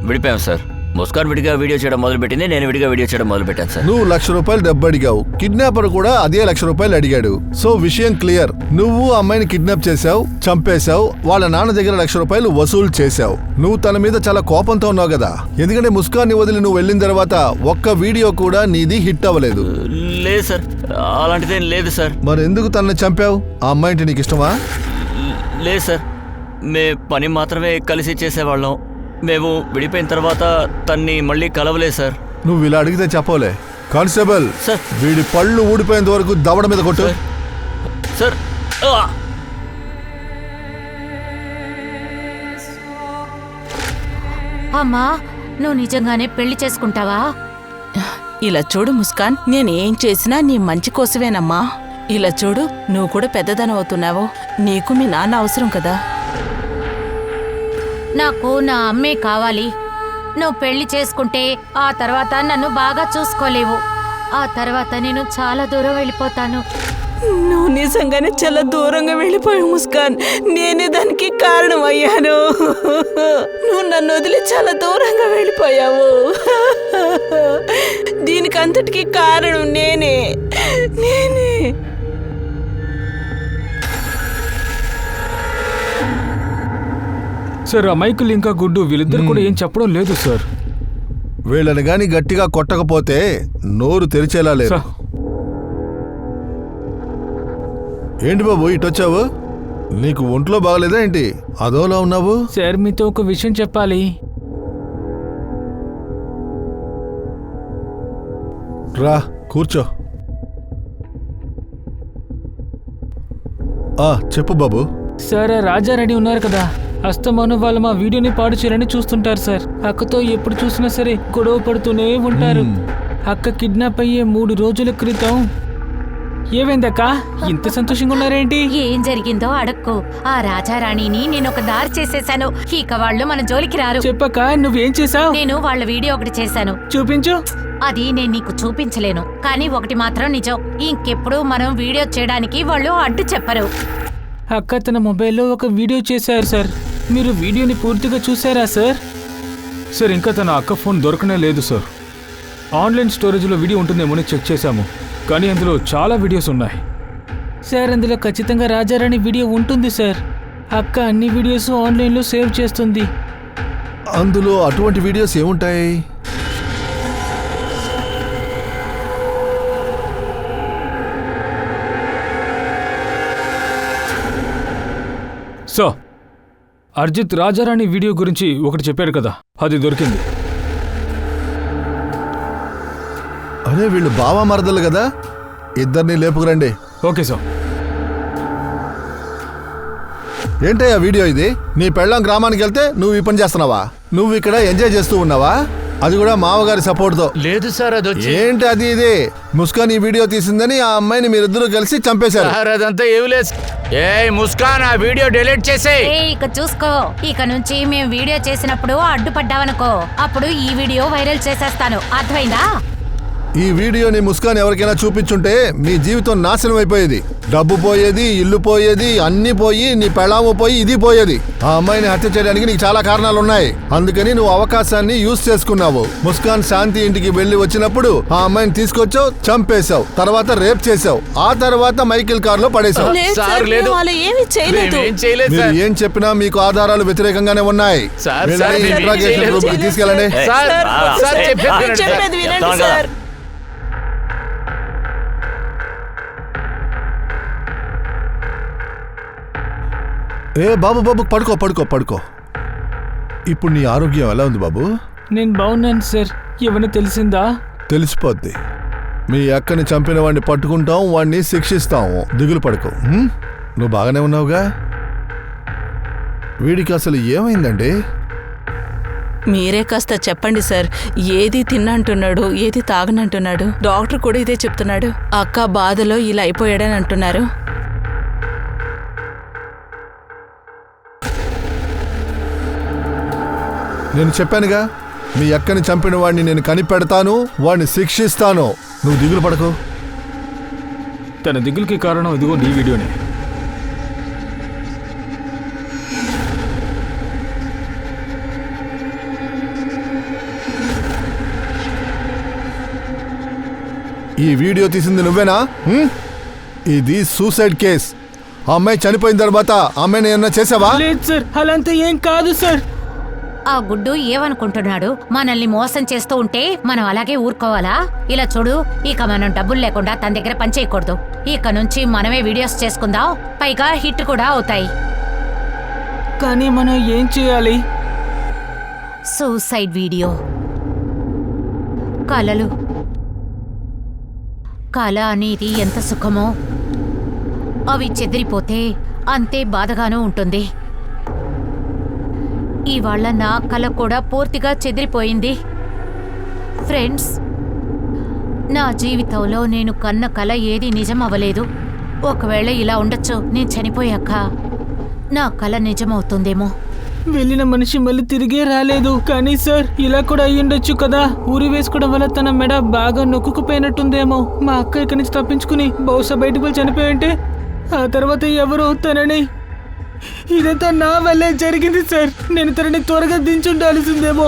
A: విడిపోయాం సార్. ముస్కాన్ విడిగా వీడియో చేయడం మొదలుపెట్టింది, నేను విడిగా వీడియో చేయడం మొదలుపెట్టాను సార్.
F: నువ్వు ₹1,00,000 డబ్బు అడిగావు, కిడ్నాపర్ కూడా అదే ₹1,00,000 అడిగాడు. సో విషయం క్లియర్. నువ్వు అమ్మాయిని కిడ్నాప్ చేశావు, చంపేశావు, వాళ్ళ నాన్న దగ్గర ₹1,00,000 వసూలు చేశావు. నువ్వు తన మీద చాలా కోపంతో ఉన్నావు కదా. ఎందుకంటే ముస్కాన్ని వదిలి నువ్వు వెళ్ళిన తర్వాత ఒక్క వీడియో కూడా నీది హిట్ అవ్వలేదు.
A: లేదు సార్, అలాంటిదేం లేదు సార్.
F: మరి ఎందుకు తనని చంపావు? ఆ అమ్మాయి అంటే నీకు ఇష్టమా?
A: లేదు సార్, మే పని మాత్రమే కలిసి చేసేవాళ్ళం. మేము విడిపోయిన తర్వాత తన్ని మళ్ళీ కలవలేదు సార్.
F: నువ్వు ఇలా అడిగితే చెప్పవలే. కానిస్టేబుల్
A: సార్,
F: వీడి పళ్ళు ఊడిపోయేంత వరకు దవడ మీద కొట్టు.
A: సార్.
D: అమ్మా, నువ్వు నిజంగానే పెళ్లి చేసుకుంటావా?
B: ఇలా చూడు ముస్కాన్, నేనేం చేసినా నీ మంచి కోసమేనమ్మా. ఇలా చూడు, నువ్వు కూడా పెద్దదనవుతున్నావు. నీకు మీ నాన్న అవసరం కదా.
D: నాకు నా అమ్మే కావాలి. నువ్వు పెళ్లి చేసుకుంటే ఆ తర్వాత నన్ను బాగా చూసుకోలేవు. ఆ తర్వాత నేను చాలా దూరం వెళ్ళిపోతాను.
B: నువ్వు నిజంగానే చాలా దూరంగా వెళ్ళిపోయావు ముస్కాన్. నేనే దానికి కారణం అయ్యాను. నువ్వు నన్ను వదిలి చాలా దూరంగా వెళ్ళిపోయావు. దీనికి అంతటికీ కారణం నేనే.
E: సార్ ఆ మైకుల్ ఇంకా గుడ్డు వీళ్ళిద్దరు కూడా ఏం చెప్పడం లేదు సార్.
F: వీళ్ళని గాని గట్టిగా కొట్టకపోతే నోరు తెరిచేలా లేదు. ఏంటి బాబు ఇటొచ్చావు? నీకు ఒంట్లో బాగలేదా ఏంటి? అదోలా ఉన్నావు.
E: సార్ మీతో ఒక విషయం చెప్పాలి.
F: రా కూర్చో. చెప్పు బాబు.
E: సార్ రాజారెడ్డి ఉన్నారు కదా, అస్తమాను వాళ్ళు మా వీడియోని పాడు చేయాలని చూస్తుంటారు సార్. అక్కతో ఎప్పుడు చూసినా సరే గొడవ పడుతూనే ఉంటారు. అక్క కిడ్నాప్ అయ్యే 3 రోజుల క్రితం ఏమైందక్క ఇంత సంతోషంగా ఉన్నారేంటి?
D: ఏం జరిగిందో అడక్కు. ఆ రాజారాణిని నేను ఒక దారి చేసేశాను. ఇక వాళ్ళు మన జోలికి రారు.
E: చెప్పక్క నువ్వేం చేసావు?
D: నేను వాళ్ళ వీడియో ఒకటి చేశాను.
E: చూపించు.
D: అది నేను నీకు చూపించలేను, కానీ ఒకటి మాత్రం నిజం, ఇంకెప్పుడు మనం వీడియో చేయడానికి వాళ్ళు అడ్డు చెప్పరు.
E: అక్క తన మొబైల్లో ఒక వీడియో చేశారు సార్. మీరు వీడియోని పూర్తిగా చూసారా సార్? సార్ ఇంకా తన అక్క ఫోన్ దొరకనే లేదు సార్. ఆన్లైన్ స్టోరేజ్లో వీడియో ఉంటుందేమో చెక్ చేశాము, కానీ అందులో చాలా వీడియోస్ ఉన్నాయి సార్. అందులో ఖచ్చితంగా రాజారాణి వీడియో ఉంటుంది సార్. అక్క అన్ని వీడియోస్ ఆన్లైన్లో సేవ్ చేస్తుంది.
F: అందులో అటువంటి వీడియోస్ ఏముంటాయి?
E: సో అర్జిత్ రాజారాణి వీడియో గురించి ఒకటి చెప్పాడు కదా, అది దొరికింది.
F: అరే వీళ్ళు బావా మరదలు కదా, ఇద్దరిని లేపుకురండి.
E: Okay sir.
F: ఏంటయ్యా వీడియో ఇది? నీ పెళ్ళాం గ్రామానికి వెళ్తే నువ్వు ఈ పని చేస్తున్నావా? నువ్వు ఇక్కడ ఎంజాయ్ చేస్తూ ఉన్నావా? అది కూడా మామగారి సపోర్ట్ తో.
C: లేదు సార్, అది
F: ఏంటి అది ఇది? ముస్కాన్ ఈ వీడియో తీసిందని ఆ అమ్మాయిని మీరిద్దరూ కలిసి చంపేశారు.
C: అదంతా ఏమి లేదు. ఏ ముస్కాన్, ఆ వీడియో డిలీట్ చేసే.
D: ఇక చూసుకో, ఇక నుంచి మేము వీడియో చేసినప్పుడు అడ్డుపడ్డావనుకో, అప్పుడు ఈ వీడియో వైరల్ చేసేస్తాను, అర్థమైందా?
F: ఈ వీడియోని ముస్కాన్ ఎవరికైనా చూపించుంటే మీ జీవితం నాశనం అయిపోయేది. డబ్బు పోయేది, ఇల్లు పోయేది, అన్ని పోయి నీ పెళ్ళాము పోయి ఇది పోయేది. ఆ అమ్మాయిని హత్య చేయడానికి నీకు చాలా కారణాలు ఉన్నాయి. అందుకని నువ్వు అవకాశాన్ని యూజ్ చేసుకున్నావు. ముస్కాన్ శాంతి ఇంటికి వెళ్లి వచ్చినప్పుడు ఆ అమ్మాయిని తీసుకొచ్చావు, చంపేశావు, తర్వాత రేప్ చేసావు, ఆ తర్వాత మైకిల్ కార్ లో పడేశావు. మీరు ఏం చెప్పినా మీకు ఆధారాలు వ్యతిరేకంగానే ఉన్నాయి. ఇంట్రాగేషన్ రూమ్ కి తీసుకెళ్ళండి. ఏ బాబు బాబు పడుకో పడుకో పడుకో. ఇప్పుడు నీ ఆరోగ్యం ఎలా ఉంది బాబు?
E: నేను బాగున్నాను సార్. ఏమైనా తెలిసిందా?
F: తెలిసిపోద్ది. మీ అక్కని చంపిన వాడిని పట్టుకుంటాం, వాడిని శిక్షిస్తాము. దిగులు పడుకో. నువ్వు బాగానే ఉన్నావుగా? వీడికి అసలు ఏమైందండి?
B: మీరే కాస్త చెప్పండి సార్. ఏది తిన్నంటున్నాడు, ఏది తాగనంటున్నాడు. డాక్టర్ కూడా ఇదే చెప్తున్నాడు. అక్క బాధలో ఇలా అయిపోయాడని అంటున్నారు.
F: నేను చెప్పానుగా, మీ అక్కని చంపిన వాడిని నేను కనిపెడతాను, వాడిని శిక్షిస్తాను. నువ్వు దిగులు పడకు.
E: తన దిగులుకి కారణం ఇదిగో నీ వీడియోనే.
F: ఈ వీడియో తీసింది నువ్వేనా? ఇది సూసైడ్ కేస్. ఆ అమ్మాయి చనిపోయిన తర్వాత అమ్మాయిని ఏమన్నా చేసావా?
E: లేదు సార్, అలాంతా ఏం కాదు సార్.
D: ఆ గుడ్డు ఏమనుకుంటున్నాడు? మనల్ని మోసం చేస్తూ ఉంటే మనం అలాగే ఊరుకోవాలా? ఇలా చూడు, ఇక మనం డబ్బులు లేకుండా తన దగ్గర పని చేయకూడదు. ఇక నుంచి మనమే వీడియోస్ చేసుకుందాం, పైగా హిట్ కూడా అవుతాయి.
E: కానీ మనం ఏం చేయాలి?
D: Suicide video. కలలు. కళ అనేది ఎంత సుఖమో, అవి చెదిరిపోతే అంతే బాధగానూ ఉంటుంది. ఇవాళ నా కళ కూడా పూర్తిగా చెదిరిపోయింది. ఫ్రెండ్స్, నా జీవితంలో నేను కన్న కళ ఏది నిజం అవ్వలేదు. ఒకవేళ ఇలా ఉండొచ్చు, నేను చనిపోయాక నా కళ నిజమవుతుందేమో.
E: వెళ్ళిన మనిషి మళ్ళీ తిరిగే రాలేదు. కానీ సార్, ఇలా కూడా అయ్యుండొచ్చు కదా. ఊరి వేసుకోవడం వల్ల తన మెడ బాగా నొక్కుకుపోయినట్టుందేమో. మా అక్క ఇక్కడి నుంచి తప్పించుకుని బహుశా బయటకు వెళ్ళి చనిపోయింటే ఆ తర్వాత ఎవరు తనని... ఇదంతా నా వల్లే జరిగింది సార్. నేను తనని త్వరగా దించుండాల్సిందేమో.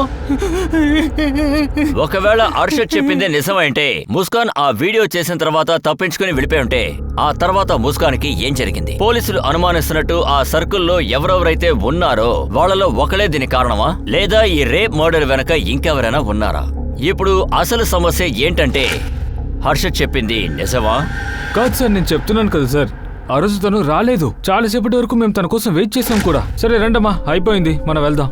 A: ఒకవేళ హర్షద్ చెప్పిందే నిజమైంటే, ముస్కాన్ ఆ వీడియో చేసిన తర్వాత తప్పించుకుని వెళ్ళిపోయి ఉంటే, ఆ తర్వాత ముస్కాన్ కి ఏం జరిగింది? పోలీసులు అనుమానిస్తున్నట్టు ఆ సర్కిల్లో ఎవరెవరైతే ఉన్నారో వాళ్ళలో ఒకలే దీని కారణమా, లేదా ఈ రేప్ మర్డర్ వెనక ఇంకెవరైనా ఉన్నారా? ఇప్పుడు అసలు సమస్య ఏంటంటే, హర్షద్ చెప్పింది నిజమా?
E: కాదు సార్, నేను చెప్తున్నాను కదా సార్, ఆ రోజు తను రాలేదు. చాలాసేపటి వరకు మేము తన కోసం వెయిట్ చేసాం కూడా. సరే రండమ్మా, అయిపోయింది, మనం వెళ్దాం.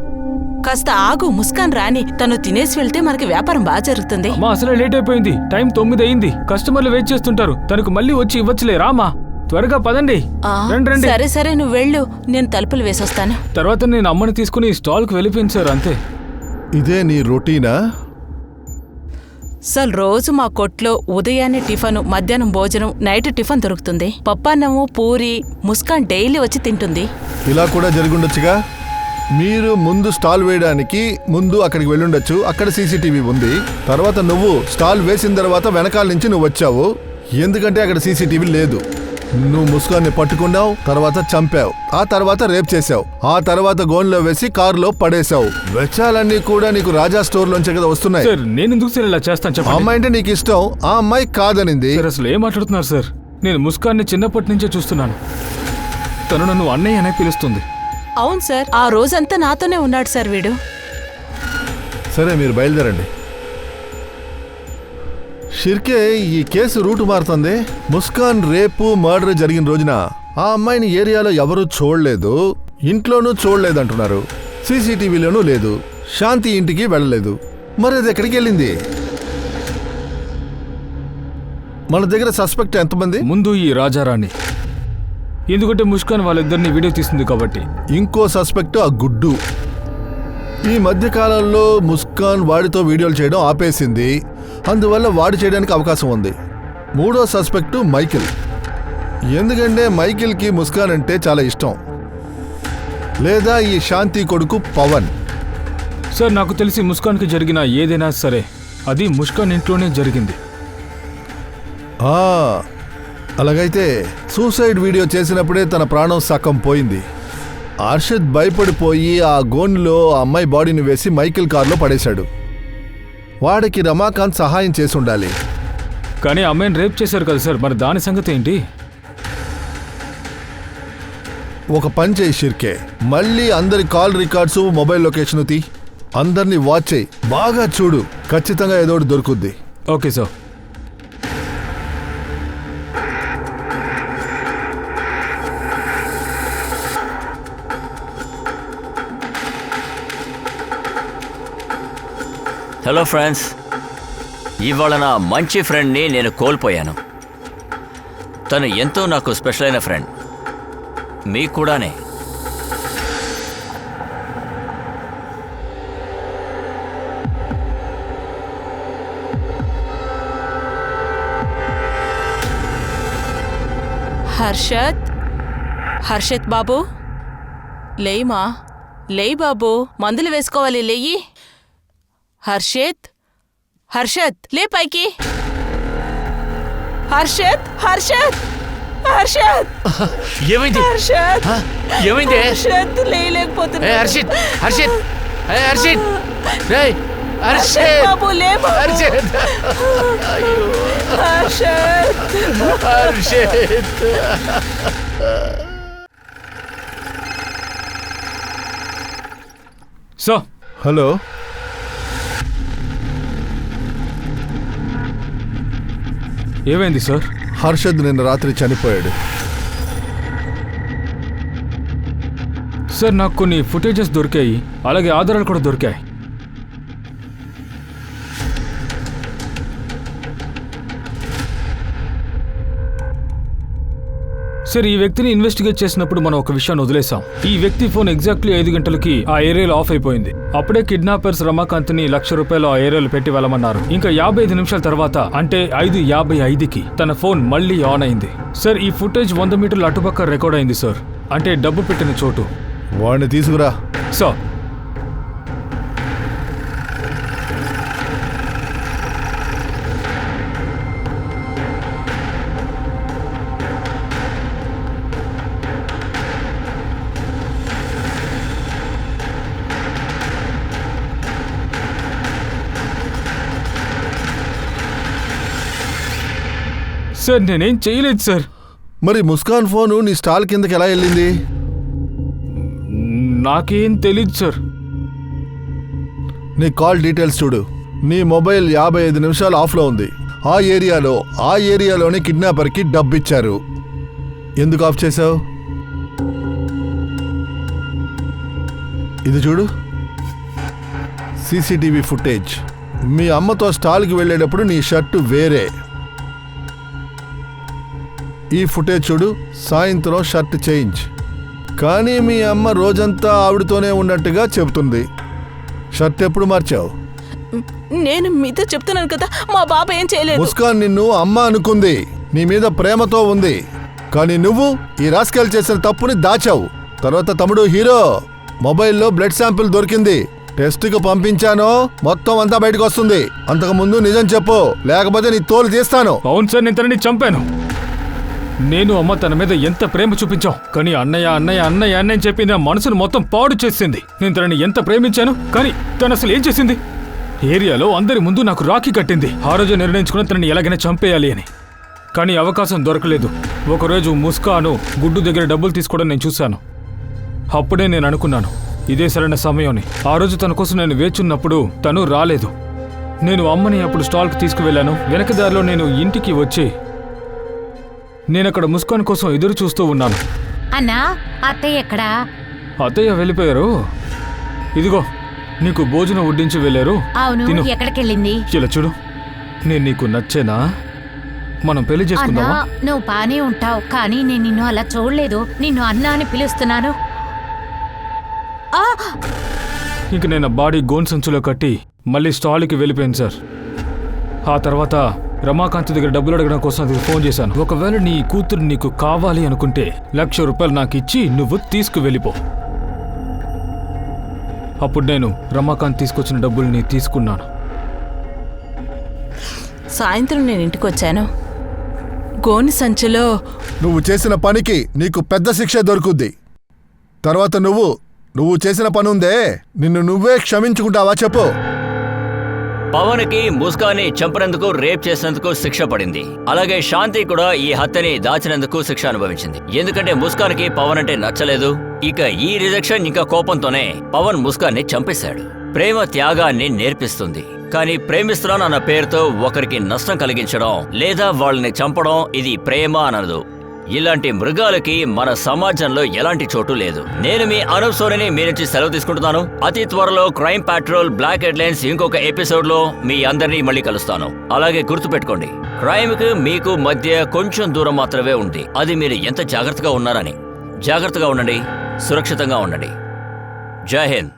B: కాస్త ఆగు, ముస్కాన్ రాని. తను తినేసి వెళ్తే మనకి వ్యాపారం బాగా జరుగుతుంది.
E: అమ్మా అసలే లేట్ అయిపోయింది. టైం 9 అయింది. కస్టమర్లు వెయిట్ చేస్తుంటారు. తనకు మళ్ళీ వచ్చి ఇవ్వచ్చులే. రామా త్వరగా పదండి. రండి.
B: సరే సరే, నువ్వు వెళ్ళు, నేను తలుపులు వేసొస్తాను.
E: తర్వాత నేను అమ్మని తీసుకుని స్టాల్కి వెళ్ళిపోయింది సార్, అంతే.
F: ఇదే నీ రొటీనా?
B: సార్ రోజు మా కొట్లో ఉదయాన్నే టిఫను, మధ్యాహ్నం భోజనం, నైట్ టిఫన్ దొరుకుతుంది. పప్పన్నము, పూరి ముస్కాన్ డైలీ వచ్చి తింటుంది.
F: ఇలా కూడా జరుగుండొచ్చుగా. మీరు ముందు స్టాల్ వేయడానికి ముందు అక్కడికి వెళ్ళుండొచ్చు. అక్కడ సీసీటీవీ ఉంది. తర్వాత నువ్వు స్టాల్ వేసిన తర్వాత వెనకాల నుంచి నువ్వు వచ్చావు. ఎందుకంటే అక్కడ సీసీటీవీ లేదు. నువ్వు ముస్కాన్ని పట్టుకున్నావు, తర్వాత చంపావు, ఆ తర్వాత రేప్ చేసావు, ఆ తర్వాత గోన్లో వేసి కారులో పడేశావు. వెచ్చాలన్నీ కూడా నీకు రాజా స్టోర్ లోంచే కదా వస్తున్నాయి.
E: సార్ నేను ఎందుకు సార్ ఇలా చేస్తాను చెప్పండి.
F: అమ్మాయి అంటే నీకు ఇష్టం, ఆ అమ్మాయి కాదనింది.
E: సార్ అసలు ఏం మాట్లాడుతున్నారు సార్? నేను ముస్కాన్ని చిన్నప్పటి నుంచే చూస్తున్నాను. తను నన్ను అన్నయ్య అనే పిలుస్తుంది.
B: అవును సార్, ఆ రోజంతా నాతోనే ఉన్నాడు సార్ వీడు.
F: సరే మీరు బయలుదేరండి. షిర్కే, ఈ కేసు రూటు మారుతుంది. ముస్కాన్ రేపు మర్డర్ జరిగిన రోజున ఆ అమ్మాయిని ఏరియాలో ఎవరూ చూడలేదు, ఇంట్లోనూ చూడలేదంటున్నారు. సీసీటీవీలోనూ లేదు. శాంతి ఇంటికి వెళ్ళలేదు. మరి అది ఎక్కడికి వెళ్ళింది? మన దగ్గర సస్పెక్ట్ ఎంతమంది?
E: ముందు ఈ రాజారాణి, ఎందుకంటే ముస్కాన్ వాళ్ళిద్దరిని వీడియో తీసింది కాబట్టి.
F: ఇంకో సస్పెక్ట్ ఆ గుడ్డు. ఈ మధ్య కాలంలో ముస్కాన్ వాడితో వీడియోలు చేయడం ఆపేసింది, అందువల్ల వాడు చేయడానికి అవకాశం ఉంది. మూడో సస్పెక్టు మైకిల్. ఎందుకంటే మైకిల్కి ముస్కాన్ అంటే చాలా ఇష్టం. లేదా ఈ శాంతి కొడుకు పవన్.
E: సార్ నాకు తెలిసి ముస్కాన్కి జరిగిన ఏదైనా సరే అది ముస్కాన్ ఇంట్లోనే జరిగింది.
F: అలాగైతే సూసైడ్ వీడియో చేసినప్పుడే తన ప్రాణం సగం పోయింది. అర్షద్ భయపడిపోయి ఆ గోన్లో ఆ అమ్మాయి బాడీని వేసి మైకిల్ కార్లో పడేశాడు. వాడికి రమాకాంత్ సహాయం చేసి ఉండాలి.
E: కానీ అమ్మాయిని రేప్ చేశారు కదా సార్, మరి దాని సంగతి ఏంటి?
F: ఒక పని చేయి షిర్కే, మళ్ళీ అందరి కాల్ రికార్డ్స్, మొబైల్ లొకేషన్ తీ, అందరినీ వాచ్ చేయి, బాగా చూడు, ఖచ్చితంగా ఏదో ఒకటి దొరుకుద్ది.
E: Okay sir.
A: హలో ఫ్రెండ్స్, ఇవాళ నా మంచి ఫ్రెండ్ని నేను కోల్పోయాను. తను ఎంతో నాకు స్పెషల్ అయిన ఫ్రెండ్, మీకు కూడానే.
B: హర్షత్ బాబు, లేయమా, లేయ్ బాబు, మందులు వేసుకోవాలి, లేయి. హర్షత్ లే పైకి.
C: ఏమైంది? ఏమైంది?
B: లేకపోతున్నా.
C: బాబు లే బాబు.
E: సార్.
F: హలో,
E: ఏమైంది సార్?
F: హర్షద్ నిన్న రాత్రి చనిపోయాడు.
E: సార్ నాకు కొన్ని ఫుటేజెస్ దొరికాయి, అలాగే ఆధారాలు కూడా దొరికాయి. సార్ ఈ వ్యక్తిని ఇన్వెస్టిగేట్ చేసినప్పుడు మనం ఒక విషయాన్ని వదిలేసాం. ఈ వ్యక్తి ఫోన్ ఎగ్జాక్ట్లీ 5 గంటలకి ఆ ఏరియాలో ఆఫ్ అయిపోయింది. అప్పుడే కిడ్నాపర్స్ రమాకాంత్ని ₹1,00,000 ఆ ఏరియాలో పెట్టి వెళ్ళమన్నారు. ఇంకా 55 నిమిషాల తర్వాత, అంటే 5:55కి తన ఫోన్ మళ్ళీ ఆన్ అయింది. సార్ ఈ ఫుటేజ్ 100 మీటర్ల అటుపక్క రికార్డ్ అయింది సార్, అంటే డబ్బు పెట్టిన చోటు.
F: వాడిని తీసుకురా.
E: సార్. సార్ నేనేం చేయలేదు సార్.
F: మరి ముస్కాన్ ఫోను నీ స్టాల్ కిందకి ఎలా వెళ్ళింది?
E: నాకేం తెలీదు సార్.
F: నీ కాల్ డీటెయిల్స్ చూడు. నీ మొబైల్ 55 నిమిషాలు ఆఫ్లో ఉంది. ఆ ఏరియాలోనే కిడ్నాపర్కి డబ్బు ఇచ్చారు. ఎందుకు ఆఫ్ చేశావు? ఇది చూడు. CCTV footage. మీ అమ్మతో స్టాల్కి వెళ్ళేటప్పుడు నీ షర్టు వేరే. ఈ ఫుటేజ్ చూడు, సాయంత్రం షర్ట్ చేంజ్. కానీ మీ అమ్మ రోజంతా ఆవిడతోనే ఉన్నట్టుగా చెబుతుంది. షర్ట్ ఎప్పుడు మార్చావు?
B: నేను మీతో చెప్తున్నాను కదా, మా బాబు ఏం చేయలేదు.
F: ముస్కాన్ నిన్ను అమ్మ అనుకుంది, నీ మీద ప్రేమతో ఉంది. కానీ నువ్వు ఈ రాస్కెల్ చేసిన తప్పుని దాచావు. తర్వాత తమ్ముడు హీరో మొబైల్లో బ్లడ్ శాంపిల్ దొరికింది. టెస్ట్కి పంపించానో మొత్తం అంతా బయటకు వస్తుంది. అంతకుముందు నిజం చెప్పు, లేకపోతే నీ తోలు తీస్తాను.
E: అవును సార్, నేను తనని చంపాను. నేను అమ్మ తన మీద ఎంత ప్రేమ చూపించాం, కానీ అన్నయ్య అన్నయ్య అన్నయ్య అన్నయ్య చెప్పి నా మనసును మొత్తం పాడు చేసింది. నేను తనని ఎంత ప్రేమించాను, కానీ తను అసలు ఏం చేసింది? ఏరియాలో అందరి ముందు నాకు రాఖీ కట్టింది. ఆ రోజు నిర్ణయించుకున్న తనని ఎలాగైనా చంపేయాలి అని. కానీ అవకాశం దొరకలేదు. ఒకరోజు ముస్కాను గుడ్డు దగ్గర డబ్బులు తీసుకోవడం నేను చూశాను. అప్పుడే నేను అనుకున్నాను, ఇదే సరైన సమయం అని. ఆ రోజు తన కోసం నేను వేచున్నప్పుడు తను రాలేదు. నేను అమ్మని అప్పుడు స్టాల్కి తీసుకువెళ్ళాను. వెనక దారిలో నేను ఇంటికి వచ్చి నేనక్కడ ముస్కాన్ కోసం ఎదురు చూస్తూ ఉన్నాను.
D: అన్నా, అత్తయ్య ఎక్కడా?
E: అత్తయ్య వెళ్ళిపోయారు. ఇదిగో నీకు భోజనం వడ్డించి వెళ్ళారు.
D: అవును,
E: తిను.
D: ఎక్కడికెళ్ళింది?
E: ఇలా చూడు, నేను నీకు నచ్చేనా? మనం పెళ్లి
D: అన్నా,
E: చేసుకుందామా?
D: నువ్వు బానే ఉంటావు, కానీ నేను నిన్ను అలా చూడలేదు. నిన్ను అన్నా అని పిలుస్తున్నాను.
E: ఇంక నేను బాడీ గోన్ సంచులో కట్టి మళ్ళీ స్టాల్కి వెళ్ళిపోయాను సార్. ఆ తర్వాత రమాకాంత్ దగ్గర డబ్బులు అడగడం కోసం అది ఫోన్ చేశాను. ఒకవేళ నీ కూతురు నీకు కావాలి అనుకుంటే 1,00,000 రూపాయలు నాకు ఇచ్చి నువ్వు తీసుకువెళ్ళిపో. అప్పుడు నేను రమాకాంత్ తీసుకొచ్చిన డబ్బుల్ని తీసుకున్నాను.
B: సాయంత్రం నేను ఇంటికి వచ్చాను. గోని సంచిలో
F: నువ్వు చేసిన పనికి నీకు పెద్ద శిక్ష దొరుకుద్ది. తర్వాత నువ్వు చేసిన పని ఉందే, నిన్ను నువ్వే క్షమించుకుంటావా చెప్పు?
A: పవన్కి ముస్కాన్ని చంపినందుకు, రేప్ చేసినందుకు శిక్ష పడింది. అలాగే శాంతి కూడా ఈ హత్యని దాచినందుకు శిక్ష అనుభవించింది. ఎందుకంటే ముస్కాన్కి పవన్ అంటే నచ్చలేదు. ఇక ఈ రిజెక్షన్ ఇంకా కోపంతోనే పవన్ ముస్కాన్ని చంపేశాడు. ప్రేమ త్యాగాన్ని నేర్పిస్తుంది, కానీ ప్రేమిస్తున్నాను అన్న పేరుతో ఒకరికి నష్టం కలిగించడం లేదా వాళ్ళని చంపడం ఇది ప్రేమ అనదు. ఇలాంటి మృగాలకి మన సమాజంలో ఎలాంటి చోటు లేదు. నేను మీ అనూప్ సోనిని మీ నుంచి సెలవు తీసుకుంటున్నాను. అతి త్వరలో క్రైమ్ పాట్రోల్ బ్లాక్ హెడ్లైన్స్ ఇంకొక ఎపిసోడ్ లో మీ అందరినీ మళ్ళీ కలుస్తాను. అలాగే గుర్తుపెట్టుకోండి, క్రైమ్ కి మీకు మధ్య కొంచెం దూరం మాత్రమే ఉంది. అది మీరు ఎంత జాగ్రత్తగా ఉన్నారని. జాగ్రత్తగా ఉండండి, సురక్షితంగా ఉండండి. జై హింద్.